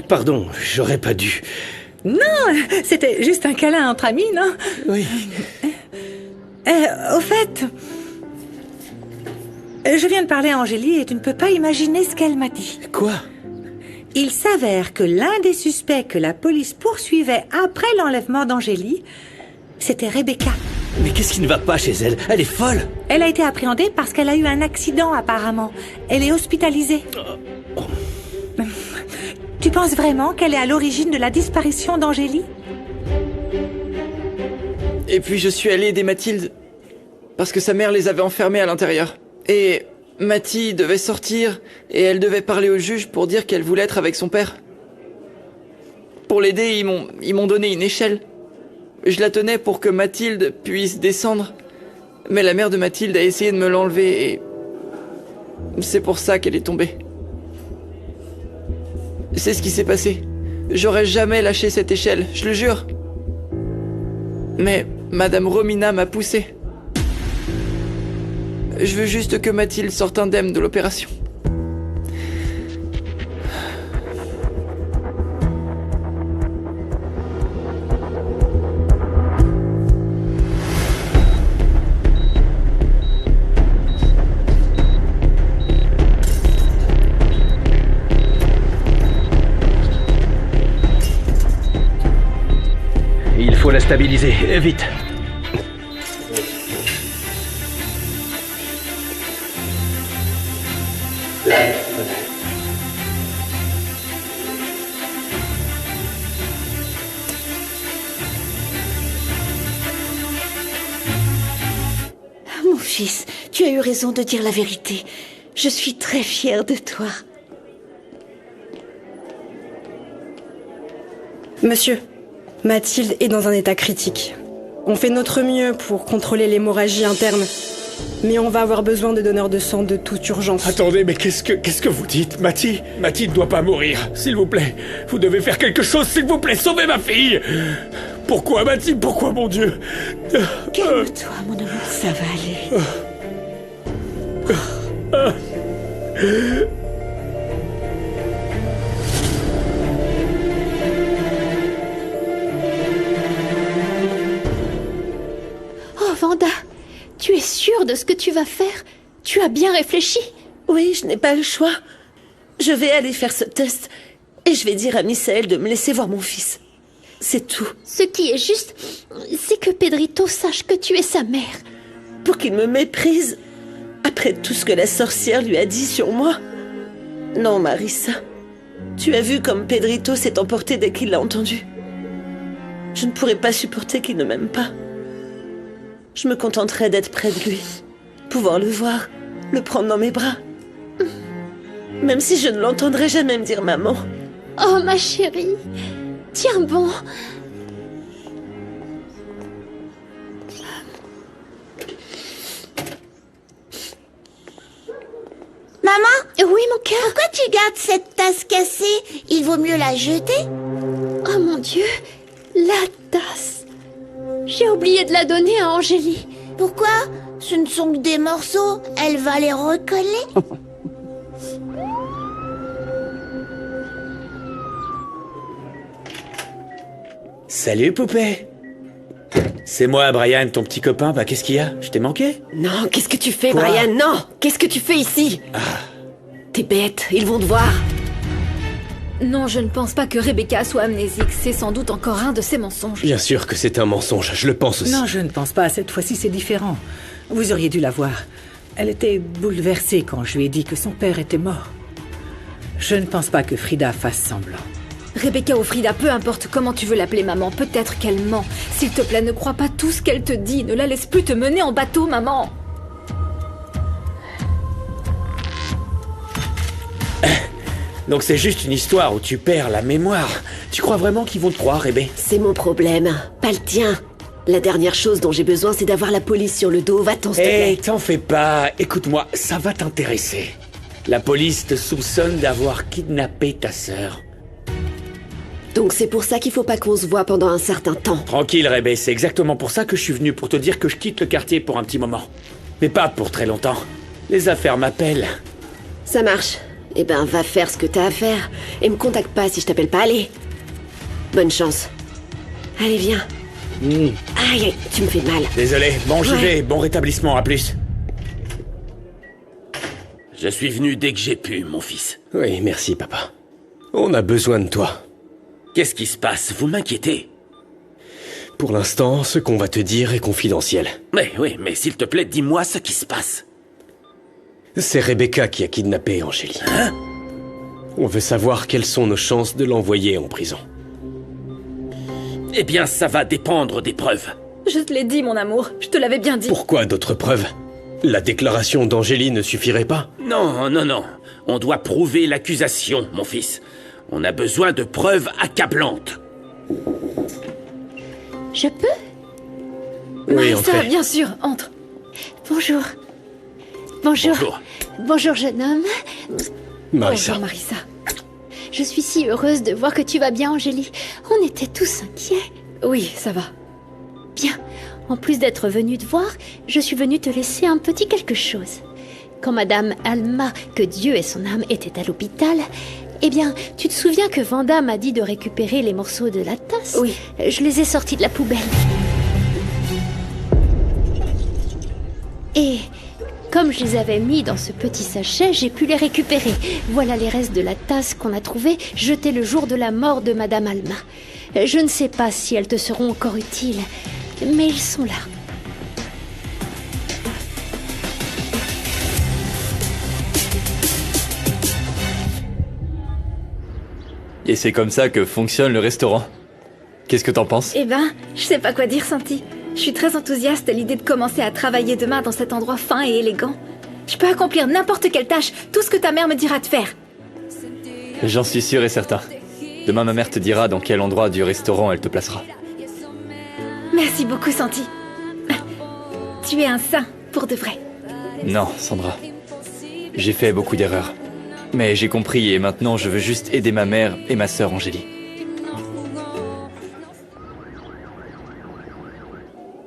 Pardon, j'aurais pas dû. Non, c'était juste un câlin entre amis, non? Oui. Au fait, je viens de parler à Angélie et tu ne peux pas imaginer ce qu'elle m'a dit. Quoi? Il s'avère que l'un des suspects que la police poursuivait après l'enlèvement d'Angélie, c'était Rebecca. Mais qu'est-ce qui ne va pas chez elle? Elle est folle! Elle a été appréhendée parce qu'elle a eu un accident apparemment. Elle est hospitalisée. Tu penses vraiment qu'elle est à l'origine de la disparition d'Angélie? Et puis je suis allé aider Mathilde, parce que sa mère les avait enfermés à l'intérieur. Et Mathilde devait sortir, et elle devait parler au juge pour dire qu'elle voulait être avec son père. Pour l'aider, ils m'ont donné une échelle. Je la tenais pour que Mathilde puisse descendre. Mais la mère de Mathilde a essayé de me l'enlever et... c'est pour ça qu'elle est tombée. C'est ce qui s'est passé. J'aurais jamais lâché cette échelle, je le jure. Mais Madame Romina m'a poussé. Je veux juste que Mathilde sorte indemne de l'opération. Il faut la stabiliser, vite. Mon fils, tu as eu raison de dire la vérité. Je suis très fière de toi. Monsieur, Mathilde est dans un état critique. On fait notre mieux pour contrôler l'hémorragie interne. Mais on va avoir besoin de donneurs de sang de toute urgence. Attendez, mais qu'est-ce que vous dites? Mathilde doit pas mourir, s'il vous plaît. Vous devez faire quelque chose, s'il vous plaît, sauvez ma fille. Pourquoi, Mathilde? Pourquoi, mon Dieu? Calme-toi, mon amour, ça va aller. Oh, Vanda, tu es sûre de ce que tu vas faire? Tu as bien réfléchi? Oui, je n'ai pas le choix. Je vais aller faire ce test et je vais dire à Misaël de me laisser voir mon fils. C'est tout. Ce qui est juste, c'est que Pedrito sache que tu es sa mère. Pour qu'il me méprise après tout ce que la sorcière lui a dit sur moi. Non, Marissa. Tu as vu comme Pedrito s'est emporté dès qu'il l'a entendu. Je ne pourrais pas supporter qu'il ne m'aime pas. Je me contenterai d'être près de lui, pouvoir le voir, le prendre dans mes bras. Même si je ne l'entendrai jamais me dire maman. Oh, ma chérie, tiens bon. Maman? Oui, mon cœur? Pourquoi tu gardes cette tasse cassée? Il vaut mieux la jeter? Oh mon Dieu, la tasse. J'ai oublié de la donner à Angélie. Pourquoi? Ce ne sont que des morceaux. Elle va les recoller? Salut, poupée. C'est moi, Brian, ton petit copain. Bah, qu'est-ce qu'il y a? Je t'ai manqué? Non, qu'est-ce que tu fais, Quoi? Brian? Non! Qu'est-ce que tu fais ici? T'es bête, ils vont te voir. Non, je ne pense pas que Rebecca soit amnésique. C'est sans doute encore un de ses mensonges. Bien sûr que c'est un mensonge, je le pense aussi. Non, je ne pense pas. Cette fois-ci, c'est différent. Vous auriez dû la voir. Elle était bouleversée quand je lui ai dit que son père était mort. Je ne pense pas que Frida fasse semblant. Rebecca ou Frida, peu importe comment tu veux l'appeler, maman, peut-être qu'elle ment. S'il te plaît, ne crois pas tout ce qu'elle te dit. Ne la laisse plus te mener en bateau, maman. Donc c'est juste une histoire où tu perds la mémoire. Tu crois vraiment qu'ils vont te croire, Rebé? C'est mon problème, pas le tien. La dernière chose dont j'ai besoin, c'est d'avoir la police sur le dos. Va-t'en, s'il te plaît. T'en fais pas. Écoute-moi, ça va t'intéresser. La police te soupçonne d'avoir kidnappé ta sœur. Donc c'est pour ça qu'il faut pas qu'on se voit pendant un certain temps. Tranquille, Rebé, c'est exactement pour ça que je suis venu, pour te dire que je quitte le quartier pour un petit moment. Mais pas pour très longtemps. Les affaires m'appellent. Ça marche. Eh ben, va faire ce que t'as à faire. Et me contacte pas si je t'appelle pas. Allez. Bonne chance. Allez, viens. Aïe, aïe, tu me fais mal. Désolé, bon j'y Ouais. vais, bon rétablissement, à plus. Je suis venu dès que j'ai pu, mon fils. Oui, merci, papa. On a besoin de toi. Qu'est-ce qui se passe? Vous m'inquiétez. Pour l'instant, ce qu'on va te dire est confidentiel. Oui, mais s'il te plaît, dis-moi ce qui se passe. C'est Rebecca qui a kidnappé Angélie. Hein? On veut savoir quelles sont nos chances de l'envoyer en prison. Eh bien, ça va dépendre des preuves. Je te l'ai dit, mon amour. Je te l'avais bien dit. Pourquoi d'autres preuves? La déclaration d'Angélie ne suffirait pas? Non. On doit prouver l'accusation, mon fils. On a besoin de preuves accablantes. Je peux? Oui, Marissa, entrez. bien sûr, entre. Bonjour. Bonjour. Bonjour. Bonjour, jeune homme. Marissa. Bonjour, Marissa. Je suis si heureuse de voir que tu vas bien, Angélie. On était tous inquiets. Oui, ça va. Bien. En plus d'être venue te voir, je suis venue te laisser un petit quelque chose. Quand Madame Alma, que Dieu ait son âme, était à l'hôpital, eh bien, tu te souviens que Vanda m'a dit de récupérer les morceaux de la tasse? Oui. Je les ai sortis de la poubelle. Et comme je les avais mis dans ce petit sachet, j'ai pu les récupérer. Voilà les restes de la tasse qu'on a trouvés, jetés le jour de la mort de Madame Alma. Je ne sais pas si elles te seront encore utiles, mais ils sont là. Et c'est comme ça que fonctionne le restaurant. Qu'est-ce que t'en penses? Eh ben, je sais pas quoi dire, Santi. Je suis très enthousiaste à l'idée de commencer à travailler demain dans cet endroit fin et élégant. Je peux accomplir n'importe quelle tâche, tout ce que ta mère me dira de faire. J'en suis sûr et certain. Demain, ma mère te dira dans quel endroit du restaurant elle te placera. Merci beaucoup, Santi. Tu es un saint, pour de vrai. Non, Sandra. J'ai fait beaucoup d'erreurs. Mais j'ai compris et maintenant je veux juste aider ma mère et ma sœur Angélie.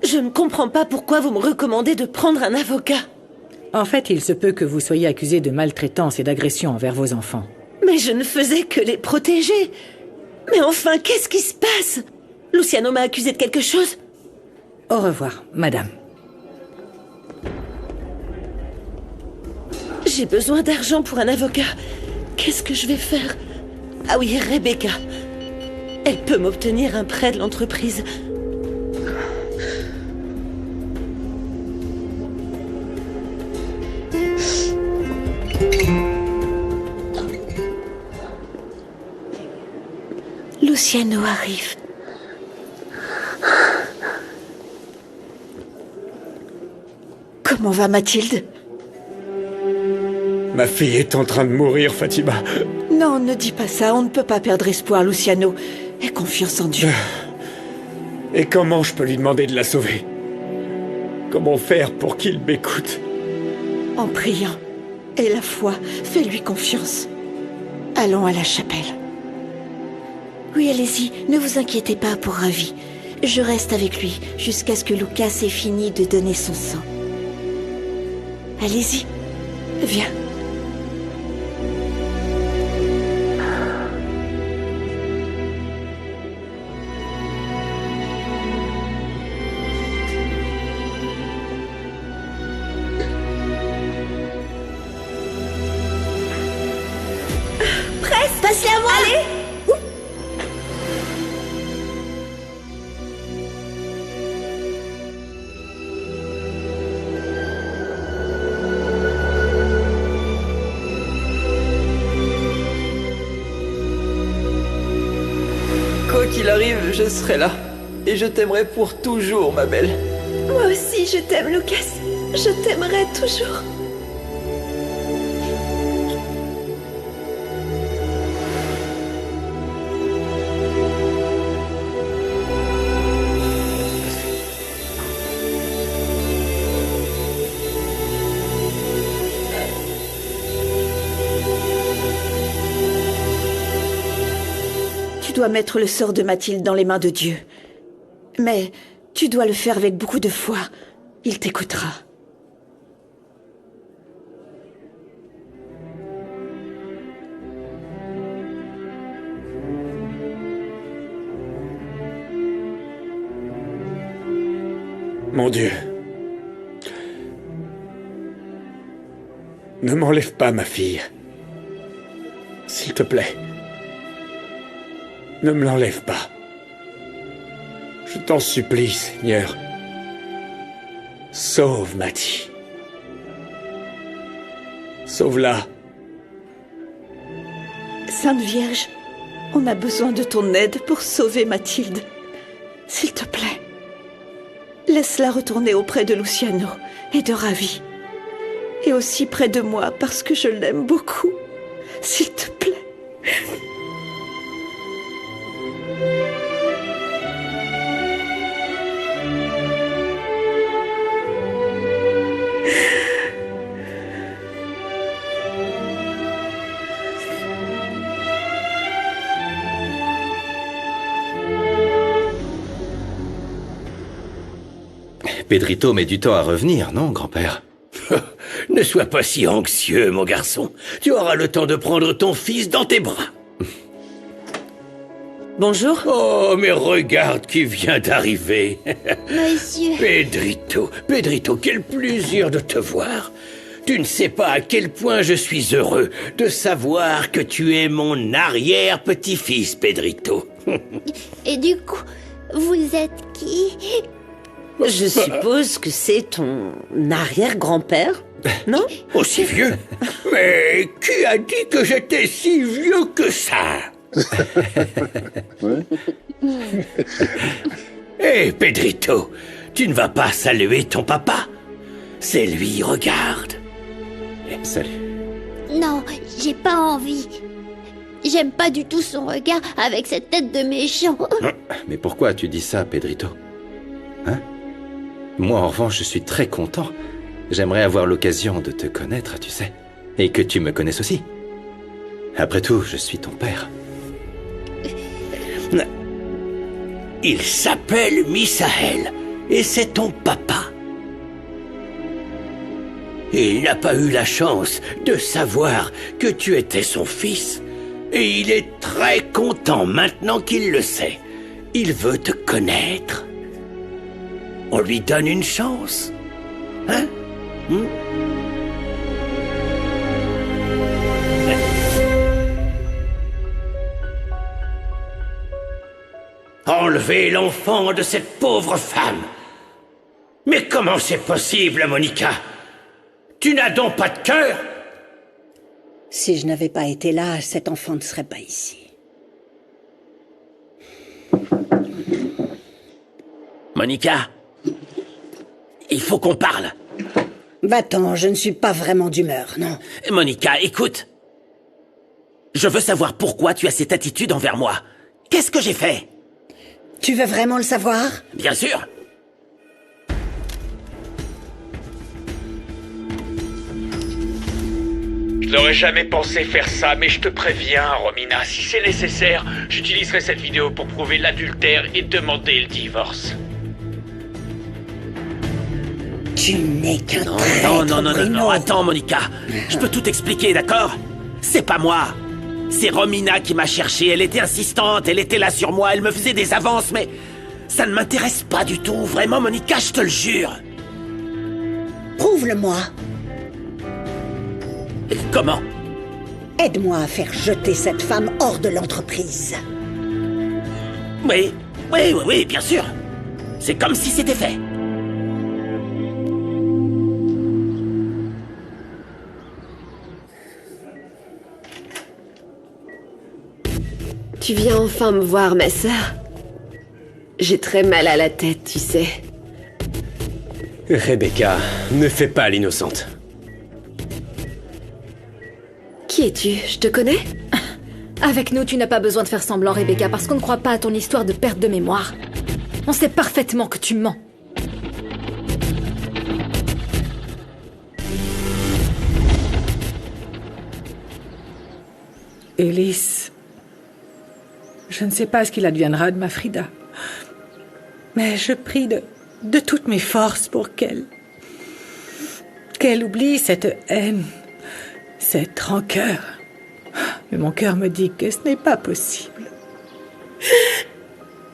Je ne comprends pas pourquoi vous me recommandez de prendre un avocat. En fait, il se peut que vous soyez accusé de maltraitance et d'agression envers vos enfants. Mais je ne faisais que les protéger. Mais enfin, qu'est-ce qui se passe? Luciano m'a accusé de quelque chose? Au revoir, madame. J'ai besoin d'argent pour un avocat. Qu'est-ce que je vais faire? Ah oui, Rebecca. Elle peut m'obtenir un prêt de l'entreprise. Luciano arrive. Comment va Mathilde? Ma fille est en train de mourir, Fatima. Non, ne dis pas ça, on ne peut pas perdre espoir, Luciano. Aie confiance en Dieu. Et comment je peux lui demander de la sauver? Comment faire pour qu'il m'écoute? En priant. Et la foi, fais-lui confiance. Allons à la chapelle. Oui, allez-y, ne vous inquiétez pas pour Ravi. Je reste avec lui jusqu'à ce que Lucas ait fini de donner son sang. Allez-y, viens. Passe-la à moi! Allez! Quoi qu'il arrive, je serai là. Et je t'aimerai pour toujours, ma belle. Moi aussi, je t'aime, Lucas. Je t'aimerai toujours. Tu dois mettre le sort de Mathilde dans les mains de Dieu. Mais tu dois le faire avec beaucoup de foi. Il t'écoutera. Mon Dieu. Ne m'enlève pas ma fille. S'il te plaît. Ne me l'enlève pas. Je t'en supplie, Seigneur. Sauve Mathie. Sauve-la. Sainte Vierge, on a besoin de ton aide pour sauver Mathilde. S'il te plaît, laisse-la retourner auprès de Luciano et de Ravi. Et aussi près de moi parce que je l'aime beaucoup. S'il te plaît. Pedrito met du temps à revenir, non, grand-père? Ne sois pas si anxieux, mon garçon. Tu auras le temps de prendre ton fils dans tes bras. Bonjour. Oh, mais regarde qui vient d'arriver. Monsieur... Pedrito, quel plaisir de te voir. Tu ne sais pas à quel point je suis heureux de savoir que tu es mon arrière-petit-fils, Pedrito. Et du coup, vous êtes qui? Je suppose que c'est ton arrière-grand-père, non? Aussi vieux? Mais qui a dit que j'étais si vieux que ça? Hé, Pedrito, tu ne vas pas saluer ton papa? C'est lui, regarde. Salut. Non, j'ai pas envie. J'aime pas du tout son regard avec cette tête de méchant. Mais pourquoi tu dis ça, Pedrito? Hein? Moi, en revanche, je suis très content. J'aimerais avoir l'occasion de te connaître, tu sais. Et que tu me connaisses aussi. Après tout, je suis ton père. Il s'appelle Misaël, et c'est ton papa. Il n'a pas eu la chance de savoir que tu étais son fils, et il est très content maintenant qu'il le sait. Il veut te connaître. On lui donne une chance, hein? Enlevez l'enfant de cette pauvre femme. Mais comment c'est possible, Monica? Tu n'as donc pas de cœur? Si je n'avais pas été là, cet enfant ne serait pas ici. Monica, il faut qu'on parle. Va-t'en, je ne suis pas vraiment d'humeur, non. Monica, écoute. Je veux savoir pourquoi tu as cette attitude envers moi. Qu'est-ce que j'ai fait? Tu veux vraiment le savoir? Bien sûr. Je n'aurais jamais pensé faire ça, mais je te préviens, Romina, si c'est nécessaire, j'utiliserai cette vidéo pour prouver l'adultère et demander le divorce. Tu n'es qu'un Non, attends, Monica. Je peux tout expliquer, d'accord? C'est pas moi. C'est Romina qui m'a cherché, elle était insistante, elle était là sur moi, elle me faisait des avances, mais... ça ne m'intéresse pas du tout, vraiment, Monica, je te le jure. Prouve-le-moi. Comment? Aide-moi à faire jeter cette femme hors de l'entreprise. Oui, bien sûr. C'est comme si c'était fait. Tu viens enfin me voir, ma sœur. J'ai très mal à la tête, tu sais. Rebecca, ne fais pas l'innocente. Qui es-tu? Je te connais? Avec nous, tu n'as pas besoin de faire semblant, Rebecca, parce qu'on ne croit pas à ton histoire de perte de mémoire. On sait parfaitement que tu mens. Élise, je ne sais pas ce qu'il adviendra de ma Frida. Mais je prie de toutes mes forces pour qu'elle oublie cette haine, cette rancœur. Mais mon cœur me dit que ce n'est pas possible.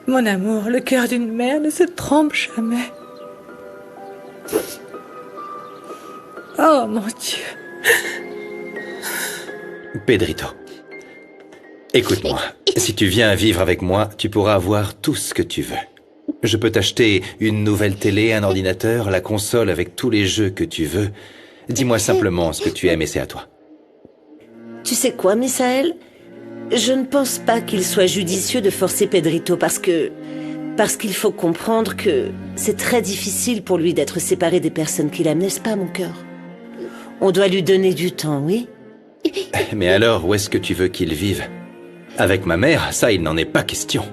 Mon amour, le cœur d'une mère ne se trompe jamais. Oh mon Dieu. Pedrito, écoute-moi. Si tu viens vivre avec moi, tu pourras avoir tout ce que tu veux. Je peux t'acheter une nouvelle télé, un ordinateur, la console avec tous les jeux que tu veux. Dis-moi simplement ce que tu aimes et c'est à toi. Tu sais quoi, Misaël? Je ne pense pas qu'il soit judicieux de forcer Pedrito parce qu'il faut comprendre que c'est très difficile pour lui d'être séparé des personnes qu'il aime, n'est-ce pas, mon cœur? On doit lui donner du temps, oui? Mais alors, où est-ce que tu veux qu'il vive? Avec ma mère, ça, il n'en est pas question.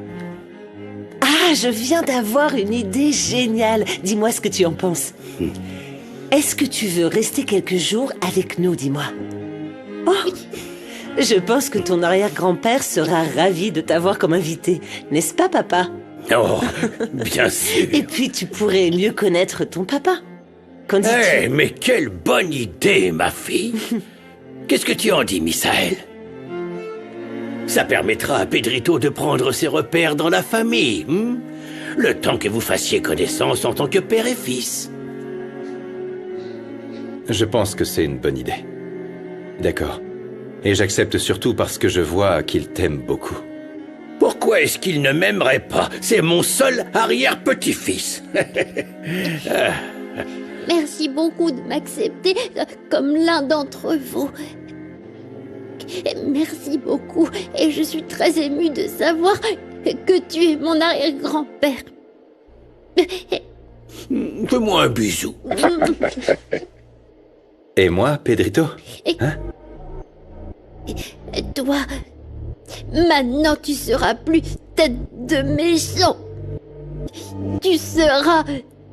Ah, je viens d'avoir une idée géniale. Dis-moi ce que tu en penses. Est-ce que tu veux rester quelques jours avec nous, dis-moi? Oh, je pense que ton arrière-grand-père sera ravi de t'avoir comme invité. N'est-ce pas, papa? Oh, bien sûr. Et puis, tu pourrais mieux connaître ton papa. Qu'en dis-tu? Eh, mais quelle bonne idée, ma fille. Qu'est-ce que tu en dis, Misaël? Ça permettra à Pedrito de prendre ses repères dans la famille, le temps que vous fassiez connaissance en tant que père et fils. Je pense que c'est une bonne idée. D'accord. Et j'accepte surtout parce que je vois qu'il t'aime beaucoup. Pourquoi est-ce qu'il ne m'aimerait pas? C'est mon seul arrière-petit-fils. Merci beaucoup de m'accepter comme l'un d'entre vous. Merci beaucoup, et je suis très émue de savoir que tu es mon arrière-grand-père. Fais-moi un bisou. Et moi, Pedrito? Hein? Toi, maintenant tu seras plus tête de méchant. Tu seras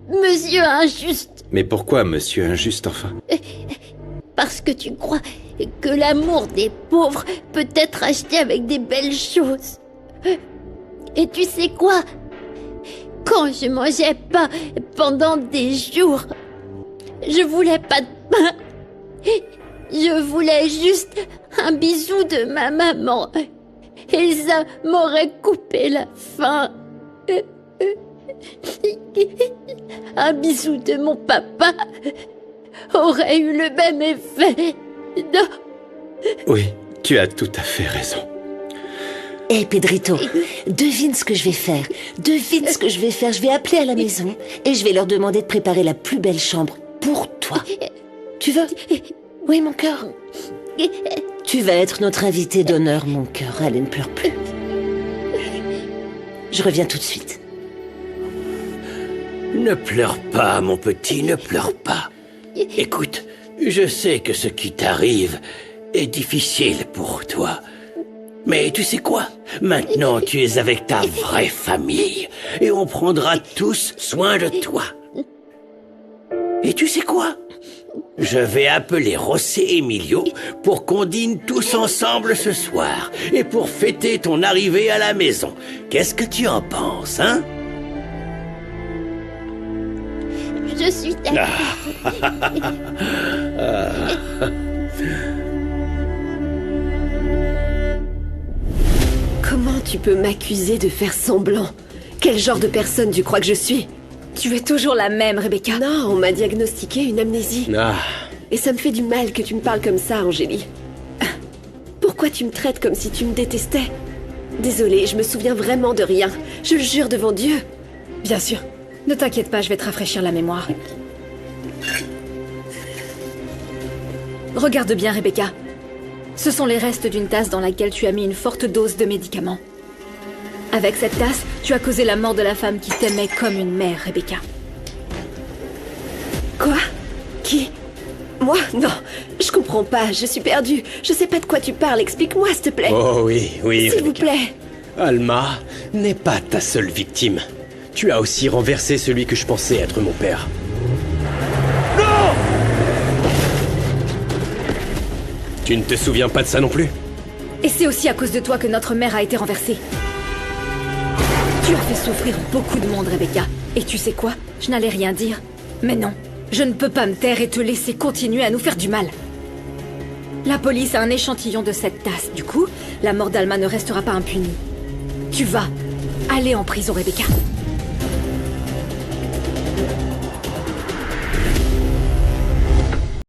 Monsieur Injuste. Mais pourquoi, Monsieur Injuste, enfin? Parce que tu crois que l'amour des pauvres peut être acheté avec des belles choses. Et tu sais quoi? Quand je mangeais pas pendant des jours, je voulais pas de pain. Je voulais juste un bisou de ma maman. Et ça m'aurait coupé la faim. Un bisou de mon papa aurait eu le même effet. Non. Oui, tu as tout à fait raison. Hé, Pedrito, devine ce que je vais faire. Devine ce que je vais faire. Je vais appeler à la maison et je vais leur demander de préparer la plus belle chambre pour toi. Tu veux? Oui, mon cœur. Tu vas être notre invité d'honneur, mon cœur. Allez, ne pleure plus. Je reviens tout de suite. Ne pleure pas, mon petit, ne pleure pas. Écoute, je sais que ce qui t'arrive est difficile pour toi. Mais tu sais quoi? Maintenant, tu es avec ta vraie famille et on prendra tous soin de toi. Et tu sais quoi? Je vais appeler José Emilio pour qu'on dîne tous ensemble ce soir et pour fêter ton arrivée à la maison. Qu'est-ce que tu en penses, hein? Je suis d'accord. Comment tu peux m'accuser de faire semblant? Quel genre de personne tu crois que je suis? Tu es toujours la même, Rebecca. Non, on m'a diagnostiqué une amnésie. Et ça me fait du mal que tu me parles comme ça, Angélie. Pourquoi tu me traites comme si tu me détestais? Désolée, je me souviens vraiment de rien. Je le jure devant Dieu. Bien sûr. Ne t'inquiète pas, je vais te rafraîchir la mémoire. Regarde bien, Rebecca. Ce sont les restes d'une tasse dans laquelle tu as mis une forte dose de médicaments. Avec cette tasse, tu as causé la mort de la femme qui t'aimait comme une mère, Rebecca. Quoi? Qui? Moi? Non, je comprends pas, je suis perdue. Je sais pas de quoi tu parles, explique-moi s'il te plaît. Oh oui, oui. S'il vous plaît. Alma n'est pas ta seule victime. Tu as aussi renversé celui que je pensais être mon père. Non! Tu ne te souviens pas de ça non plus? Et c'est aussi à cause de toi que notre mère a été renversée. Tu as fait souffrir beaucoup de monde, Rebecca. Et tu sais quoi? Je n'allais rien dire. Mais non, je ne peux pas me taire et te laisser continuer à nous faire du mal. La police a un échantillon de cette tasse. Du coup, la mort d'Alma ne restera pas impunie. Tu vas aller en prison, Rebecca.